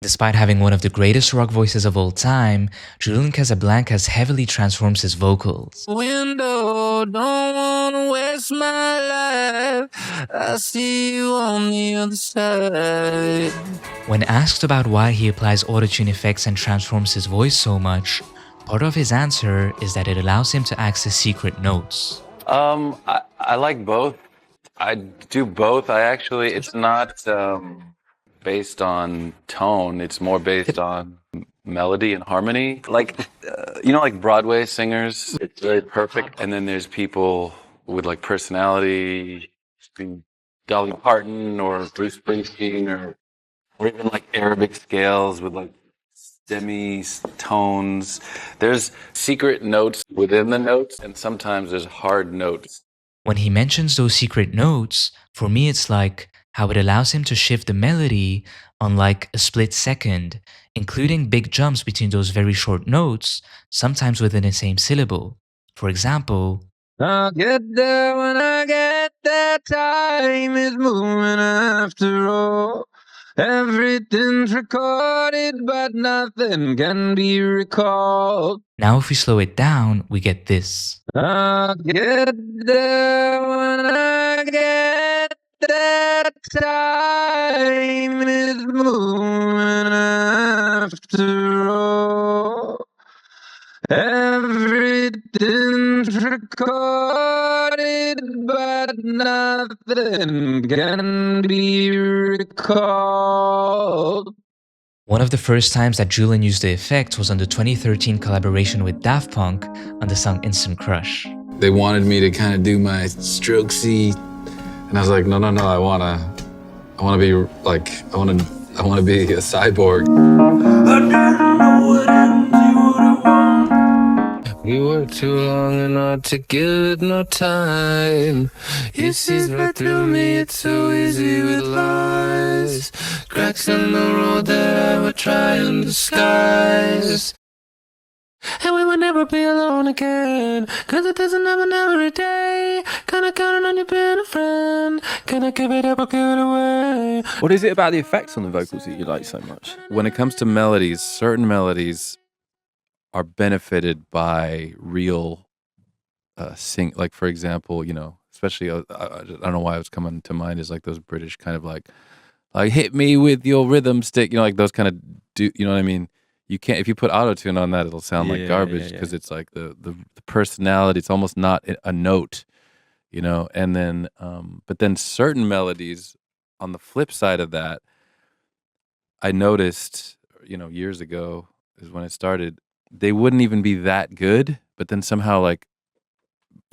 Despite having one of the greatest rock voices of all time, Julian Casablancas heavily transforms his vocals. Window, don't wanna waste my life. I see you on the other side. When asked about why he applies autotune effects and transforms his voice so much, part of his answer is that it allows him to access secret notes. I like both. I do both. It's not based on tone. It's more based on melody and harmony. Like, like Broadway singers, it's very perfect. And then there's people with like personality, Dolly Parton or Bruce Springsteen or even like Arabic scales with like semitones. There's secret notes within the notes, and sometimes there's hard notes. When he mentions those secret notes, for me it's like how it allows him to shift the melody on like a split second, including big jumps between those very short notes, sometimes within the same syllable. For example, I'll get there when I get there, time is moving after all. Everything's recorded, but nothing can be recalled. now if we slow it down, we get this. I'll get there when I get there, time is moving after all. Everything's recorded, but nothing can be recalled. One of the first times that Julian used the effect was on the 2013 collaboration with Daft Punk on the song Instant Crush. They wanted me to kind of do my strokesy, and I was like, no, I wanna be like, I wanna be a cyborg. I didn't know what ends you would want. You work too long and hard to give it no time. You see right through me, it's so easy with lies. Cracks in the road that I would try and disguise. And we would never be alone again, cause it doesn't happen every day. Kinda counting on you being a friend. Can I give it up or give it away? What is it about the effects on the vocals that you like so much? When it comes to melodies, certain melodies are benefited by real like for example, especially I don't know why it's coming to mind is like those British kind of like hit me with your rhythm stick, like those kind of you know what I mean? You can't, if you put autotune on that, it'll sound like garbage because it's like the personality, it's almost not a note, and then but then certain melodies on the flip side of that, I noticed, years ago is when it started, they wouldn't even be that good, but then somehow like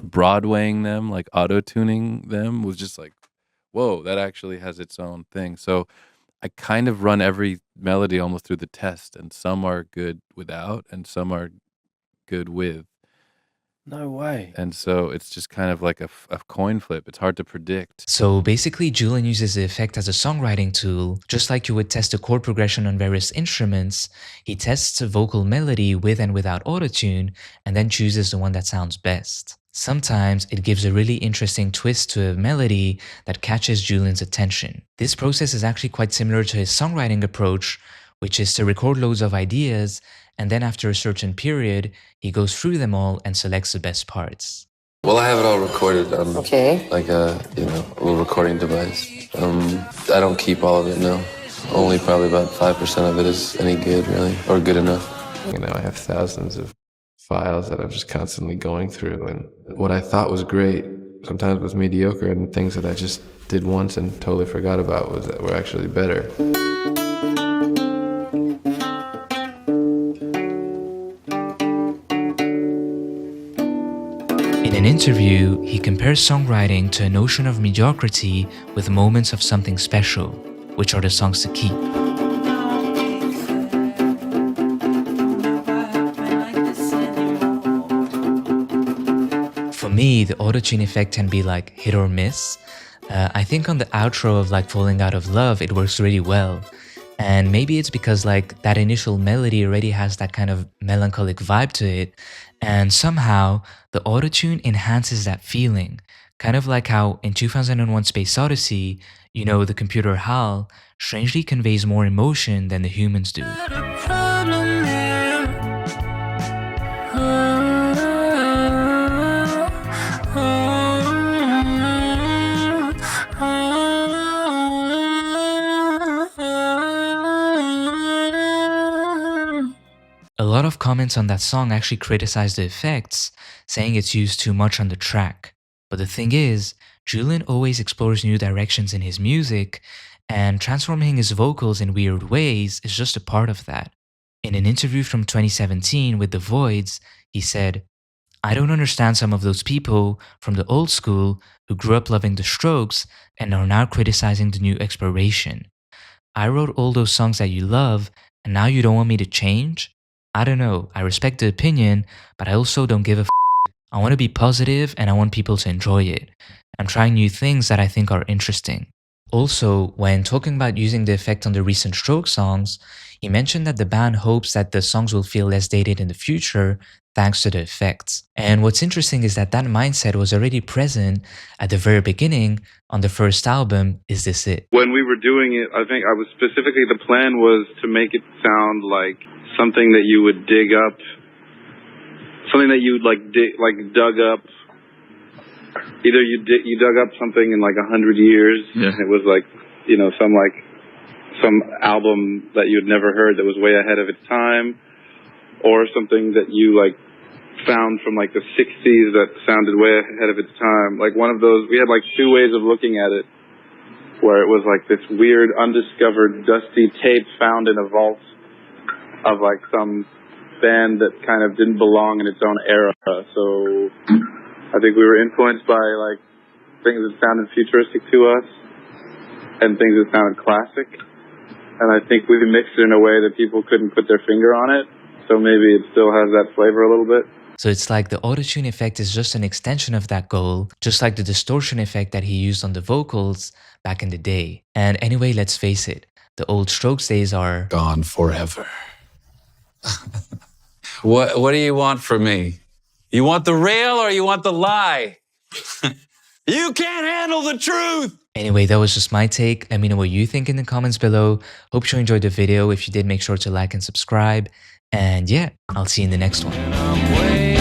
Broadwaying them, like auto-tuning them was just like, whoa, that actually has its own thing. So I kind of run every melody almost through the test, and some are good without and some are good with. No way. And so it's just kind of like a coin flip. It's hard to predict. So basically, Julian uses the effect as a songwriting tool. Just like you would test a chord progression on various instruments, he tests a vocal melody with and without autotune, and then chooses the one that sounds best. Sometimes it gives a really interesting twist to a melody that catches Julian's attention. This process is actually quite similar to his songwriting approach, which is to record loads of ideas, and then after a certain period, he goes through them all and selects the best parts. Well, I have it all recorded on like a little recording device. I don't keep all of it, no. Only probably about 5% of it is any good, really, or good enough. I have thousands of files that I'm just constantly going through, and what I thought was great sometimes was mediocre, and things that I just did once and totally forgot about were actually better. In an interview, he compares songwriting to a notion of mediocrity with moments of something special, which are the songs to keep. For me, the autotune effect can be like hit or miss. I think on the outro of like Falling Out of Love, it works really well. And maybe it's because like that initial melody already has that kind of melancholic vibe to it, and somehow the autotune enhances that feeling. Kind of like how in 2001 Space Odyssey, the computer HAL strangely conveys more emotion than the humans do. A lot of comments on that song actually criticize the effects, saying it's used too much on the track. But the thing is, Julian always explores new directions in his music, and transforming his vocals in weird ways is just a part of that. In an interview from 2017 with The Voids, he said, "I don't understand some of those people from the old school who grew up loving the Strokes and are now criticizing the new exploration. I wrote all those songs that you love, and now you don't want me to change? I don't know, I respect the opinion, but I also don't give a f. I want to be positive and I want people to enjoy it. I'm trying new things that I think are interesting." Also, when talking about using the effect on the recent Stroke songs, he mentioned that the band hopes that the songs will feel less dated in the future thanks to the effects. And what's interesting is that that mindset was already present at the very beginning on the first album, Is This It? When we were doing it, I think I was specifically, the plan was to make it sound like something that you would dig up, something that you'd dug up. Either you dug up something in like 100 years, and it was like, you know, some album that you'd never heard that was way ahead of its time, or something that you like found from like the 60s that sounded way ahead of its time. Like one of those, we had like two ways of looking at it, where it was like this weird undiscovered dusty tape found in a vault of like some band that kind of didn't belong in its own era. So I think we were influenced by like things that sounded futuristic to us and things that sounded classic. And I think we mixed it in a way that people couldn't put their finger on it. So maybe it still has that flavor a little bit. So it's like the Autotune effect is just an extension of that goal, just like the distortion effect that he used on the vocals back in the day. And anyway, let's face it, the old Strokes days are Gone forever. What do you want from me? You want the real or you want the lie? You can't handle the truth! Anyway, that was just my take. Let me know what you think in the comments below. Hope you enjoyed the video. If you did, make sure to like and subscribe. And yeah, I'll see you in the next one.